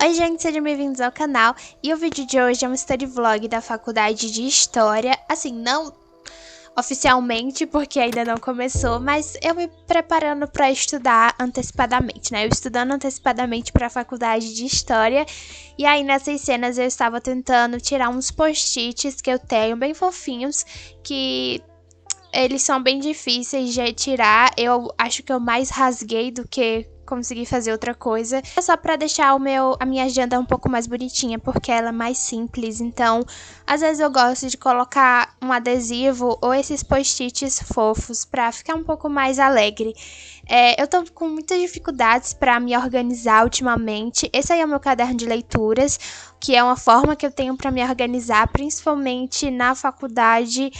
Oi gente, sejam bem-vindos ao canal, e o vídeo de hoje é um study vlog da faculdade de História, assim, não oficialmente, porque ainda não começou, mas eu me preparando para estudar antecipadamente, né? Eu estudando antecipadamente para a faculdade de História, e aí nessas cenas eu estava tentando tirar uns post-its que eu tenho, bem fofinhos, que eles são bem difíceis de tirar. Eu acho que eu mais rasguei do que consegui fazer outra coisa. É só pra deixar a minha agenda um pouco mais bonitinha, porque ela é mais simples. Então, às vezes eu gosto de colocar um adesivo ou esses post-its fofos pra ficar um pouco mais alegre. Eu tô com muitas dificuldades pra me organizar ultimamente. Esse aí é o meu caderno de leituras, que é uma forma que eu tenho pra me organizar, principalmente na faculdade,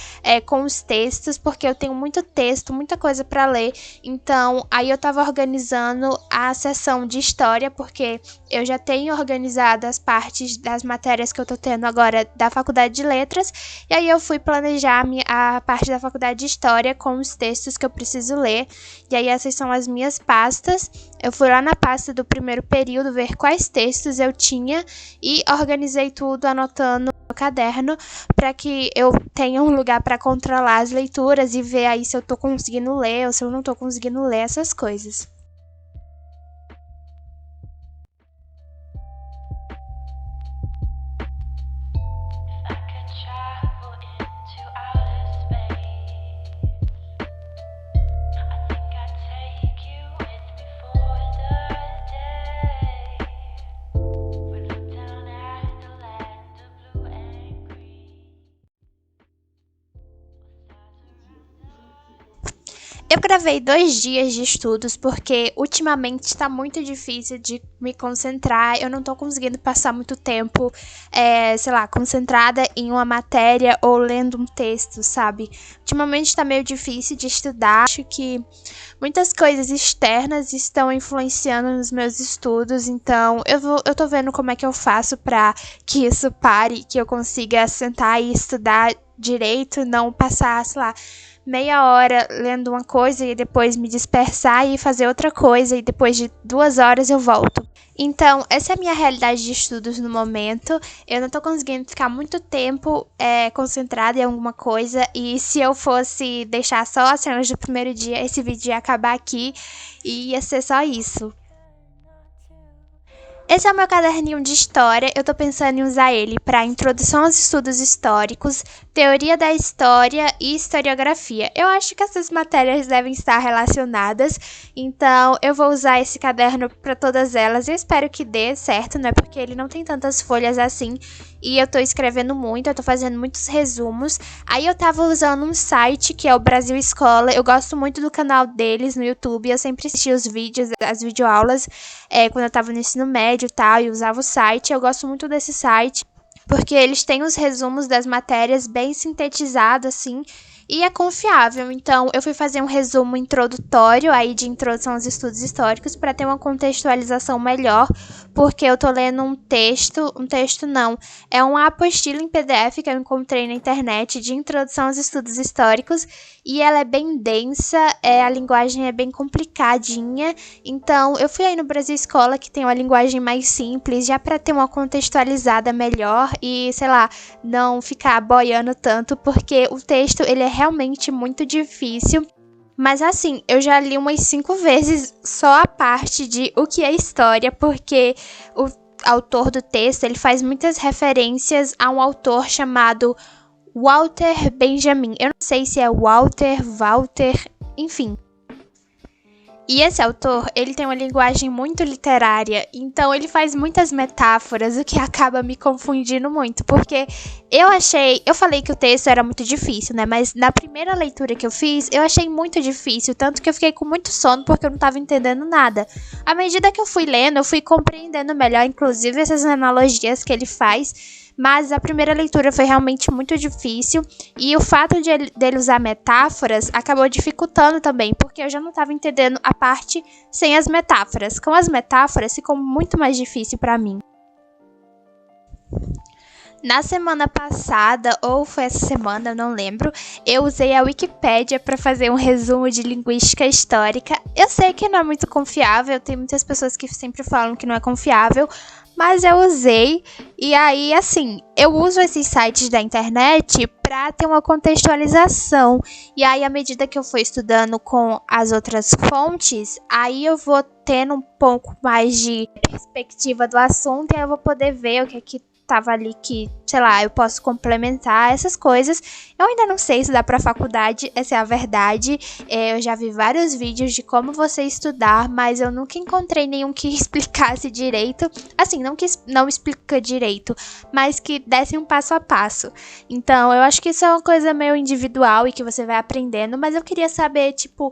com os textos, porque eu tenho muito texto, muita coisa pra ler. Então, aí eu tava organizando a seção de história, porque eu já tenho organizado as partes das matérias que eu tô tendo agora da faculdade de letras, e aí eu fui planejar a parte da faculdade de história com os textos que eu preciso ler, e aí essas são as minhas pastas. Eu fui lá na pasta do primeiro período ver quais textos eu tinha e organizei tudo anotando no caderno para que eu tenha um lugar para controlar as leituras e ver aí se eu tô conseguindo ler ou se eu não tô conseguindo ler essas coisas. Eu gravei 2 dias de estudos porque ultimamente está muito difícil de me concentrar. Eu não tô conseguindo passar muito tempo, concentrada em uma matéria ou lendo um texto, sabe? Ultimamente está meio difícil de estudar. Acho que muitas coisas externas estão influenciando nos meus estudos, então eu tô vendo como é que eu faço para que isso pare, que eu consiga sentar e estudar direito, não passar, meia hora lendo uma coisa e depois me dispersar e fazer outra coisa e depois de 2 horas eu volto. Então, essa é a minha realidade de estudos no momento. Eu não tô conseguindo ficar muito tempo concentrada em alguma coisa, e se eu fosse deixar só as cenas do primeiro dia, esse vídeo ia acabar aqui e ia ser só isso. Esse é o meu caderninho de história. Eu tô pensando em usar ele para introdução aos estudos históricos, teoria da história e historiografia. Eu acho que essas matérias devem estar relacionadas, então eu vou usar esse caderno para todas elas. Eu espero que dê certo, né? Porque ele não tem tantas folhas assim e eu tô escrevendo muito, eu tô fazendo muitos resumos. Aí eu tava usando um site que é o Brasil Escola. Eu gosto muito do canal deles no YouTube. Eu sempre assisti os vídeos, as videoaulas, quando eu tava no ensino médio e tal, e usava o site. Eu gosto muito desse site, porque eles têm os resumos das matérias bem sintetizados, assim, e é confiável. Então, eu fui fazer um resumo introdutório aí de introdução aos estudos históricos para ter uma contextualização melhor, porque eu tô lendo um texto não, é uma apostila em PDF que eu encontrei na internet de introdução aos estudos históricos, e ela é bem densa, a linguagem é bem complicadinha. Então, eu fui aí no Brasil Escola, que tem uma linguagem mais simples, já para ter uma contextualizada melhor e, não ficar boiando tanto, porque o texto, ele é realmente muito difícil. Mas assim, eu já li umas 5 vezes só a parte de o que é história, porque o autor do texto, ele faz muitas referências a um autor chamado Walter Benjamin. Eu não sei se é Walter, enfim. E esse autor, ele tem uma linguagem muito literária, então ele faz muitas metáforas, o que acaba me confundindo muito, porque eu falei que o texto era muito difícil, né, mas na primeira leitura que eu fiz, eu achei muito difícil, tanto que eu fiquei com muito sono porque eu não estava entendendo nada. À medida que eu fui lendo, eu fui compreendendo melhor, inclusive essas analogias que ele faz, mas a primeira leitura foi realmente muito difícil, e o fato dele usar metáforas acabou dificultando também, porque eu já não estava entendendo a parte sem as metáforas. Com as metáforas ficou muito mais difícil para mim. Na semana passada, ou foi essa semana, eu não lembro, eu usei a Wikipédia para fazer um resumo de linguística histórica. Eu sei que não é muito confiável, tem muitas pessoas que sempre falam que não é confiável, mas eu usei. E aí, assim, eu uso esses sites da internet para ter uma contextualização. E aí, à medida que eu for estudando com as outras fontes, aí eu vou tendo um pouco mais de perspectiva do assunto e aí eu vou poder ver o que é que tava ali que, sei lá, eu posso complementar essas coisas. Eu ainda não sei se dá pra faculdade, essa é a verdade. Eu já vi vários vídeos de como você estudar, mas eu nunca encontrei nenhum que explicasse direito. Assim, não que não explica direito, mas que desse um passo a passo. Então, eu acho que isso é uma coisa meio individual e que você vai aprendendo, mas eu queria saber, tipo,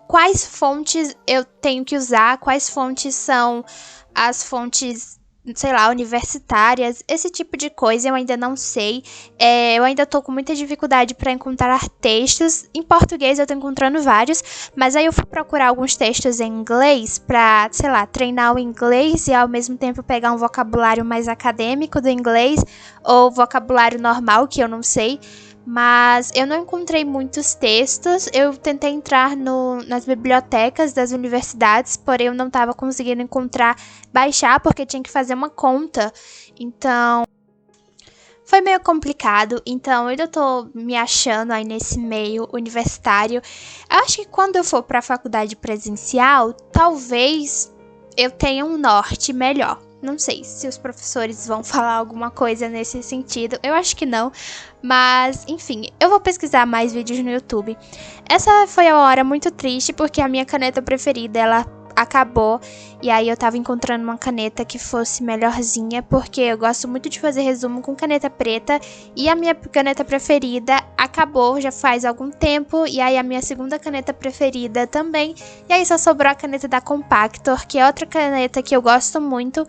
quais fontes eu tenho que usar, quais fontes são as fontes, sei lá, universitárias, esse tipo de coisa eu ainda não sei. Eu ainda tô com muita dificuldade para encontrar textos. Em português eu tô encontrando vários, mas aí eu fui procurar alguns textos em inglês pra, sei lá, treinar o inglês e ao mesmo tempo pegar um vocabulário mais acadêmico do inglês ou vocabulário normal, que eu não sei. Mas eu não encontrei muitos textos. Eu tentei entrar nas bibliotecas das universidades, porém eu não estava conseguindo baixar, porque tinha que fazer uma conta. Então, foi meio complicado. Então, eu ainda tô me achando aí nesse meio universitário. Eu acho que quando eu for para a faculdade presencial, talvez eu tenha um norte melhor. Não sei se os professores vão falar alguma coisa nesse sentido. Eu acho que não. Mas, enfim, eu vou pesquisar mais vídeos no YouTube. Essa foi uma hora muito triste porque a minha caneta preferida, ela acabou. E aí eu tava encontrando uma caneta que fosse melhorzinha, porque eu gosto muito de fazer resumo com caneta preta. E a minha caneta preferida acabou já faz algum tempo. E aí a minha segunda caneta preferida também. E aí só sobrou a caneta da Compactor, que é outra caneta que eu gosto muito.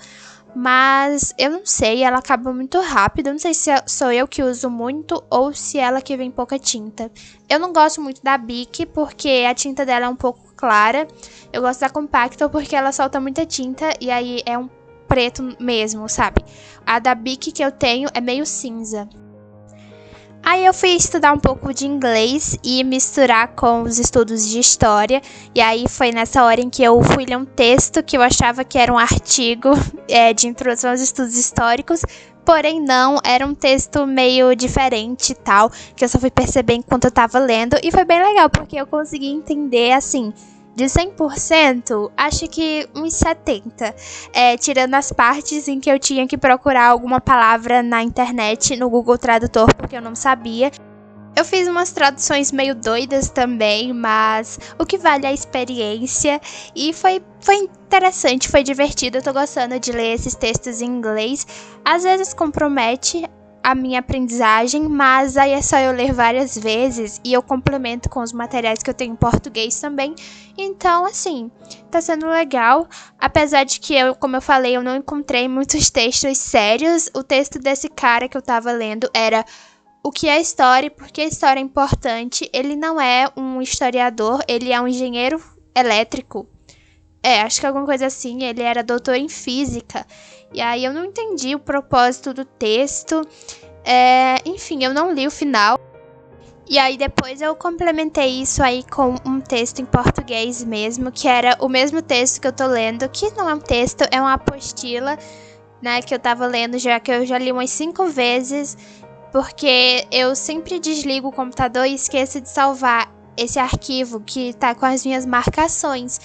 Mas eu não sei, ela acaba muito rápido. Eu não sei se sou eu que uso muito ou se ela que vem pouca tinta. Eu não gosto muito da Bic porque a tinta dela é um pouco clara. Eu gosto da Compactor porque ela solta muita tinta e aí é um preto mesmo, sabe? A da Bic que eu tenho é meio cinza. Aí eu fui estudar um pouco de inglês e misturar com os estudos de história. E aí foi nessa hora em que eu fui ler um texto que eu achava que era um artigo de introdução aos estudos históricos. Porém não, era um texto meio diferente e tal, que eu só fui perceber enquanto eu tava lendo. E foi bem legal, porque eu consegui entender, assim, de 100%, acho que uns 70%. Tirando as partes em que eu tinha que procurar alguma palavra na internet, no Google Tradutor, porque eu não sabia. Eu fiz umas traduções meio doidas também, mas o que vale é a experiência. E foi interessante, foi divertido. Eu tô gostando de ler esses textos em inglês. Às vezes compromete a minha aprendizagem, mas aí é só eu ler várias vezes e eu complemento com os materiais que eu tenho em português também. Então, assim, tá sendo legal. Apesar de que como eu falei, eu não encontrei muitos textos sérios. O texto desse cara que eu tava lendo era o que é história e por que a história é importante. Ele não é um historiador, ele é um engenheiro elétrico. Acho que alguma coisa assim. Ele era doutor em física. E aí eu não entendi o propósito do texto. Enfim, eu não li o final. E aí depois eu complementei isso aí com um texto em português mesmo, que era o mesmo texto que eu tô lendo, que não é um texto, é uma apostila, né, que eu tava lendo que eu já li umas 5 vezes, porque eu sempre desligo o computador e esqueço de salvar esse arquivo que tá com as minhas marcações.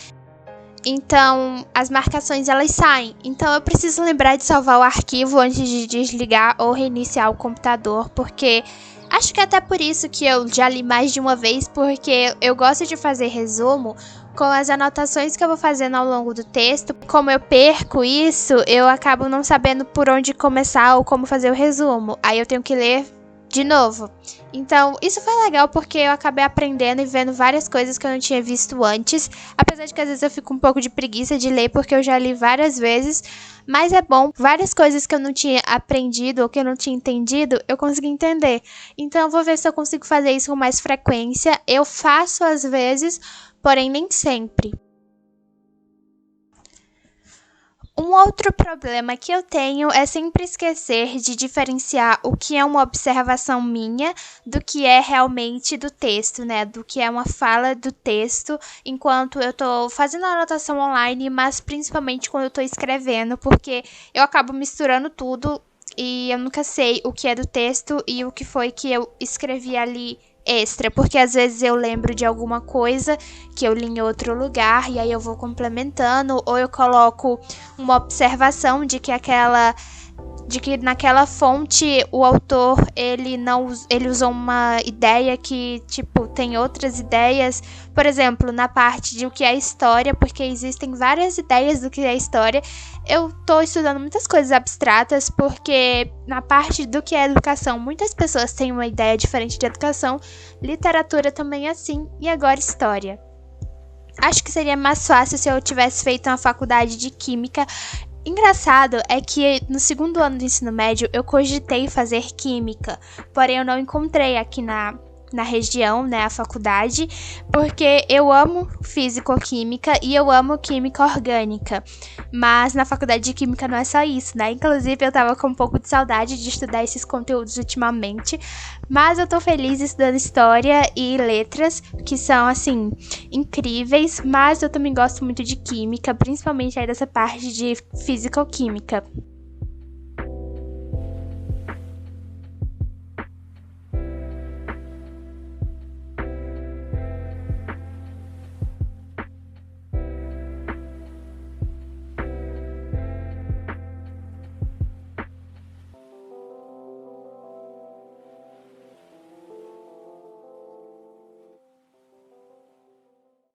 Então, as marcações elas saem. Então, eu preciso lembrar de salvar o arquivo antes de desligar ou reiniciar o computador, porque acho que até por isso que eu já li mais de uma vez, porque eu gosto de fazer resumo com as anotações que eu vou fazendo ao longo do texto. Como eu perco isso, eu acabo não sabendo por onde começar ou como fazer o resumo. Aí eu tenho que ler de novo. Então, isso foi legal porque eu acabei aprendendo e vendo várias coisas que eu não tinha visto antes. Apesar de que às vezes eu fico um pouco de preguiça de ler porque eu já li várias vezes. Mas é bom, várias coisas que eu não tinha aprendido ou que eu não tinha entendido, eu consegui entender. Então, eu vou ver se eu consigo fazer isso com mais frequência. Eu faço às vezes, porém nem sempre. Um Um outro problema que eu tenho é sempre esquecer de diferenciar o que é uma observação minha do que é realmente do texto, né? Do que é uma fala do texto enquanto eu tô fazendo a anotação online, mas principalmente quando eu tô escrevendo, porque eu acabo misturando tudo e eu nunca sei o que é do texto e o que foi que eu escrevi ali extra, porque às vezes eu lembro de alguma coisa que eu li em outro lugar e aí eu vou complementando, ou eu coloco uma observação de que naquela fonte o autor ele usou uma ideia que tipo tem outras ideias, por exemplo, na parte de o que é história, porque existem várias ideias do que é história. Eu tô estudando muitas coisas abstratas porque na parte do que é educação, muitas pessoas têm uma ideia diferente de educação, literatura também é assim, e agora história. Acho que seria mais fácil se eu tivesse feito uma faculdade de química. Engraçado é que no segundo ano do ensino médio eu cogitei fazer química, porém eu não encontrei aqui na região, né, a faculdade, porque eu amo físico-química e eu amo química orgânica, mas na faculdade de química não é só isso, né, inclusive eu tava com um pouco de saudade de estudar esses conteúdos ultimamente, mas eu tô feliz estudando história e letras, que são, assim, incríveis, mas eu também gosto muito de química, principalmente aí dessa parte de físico-química.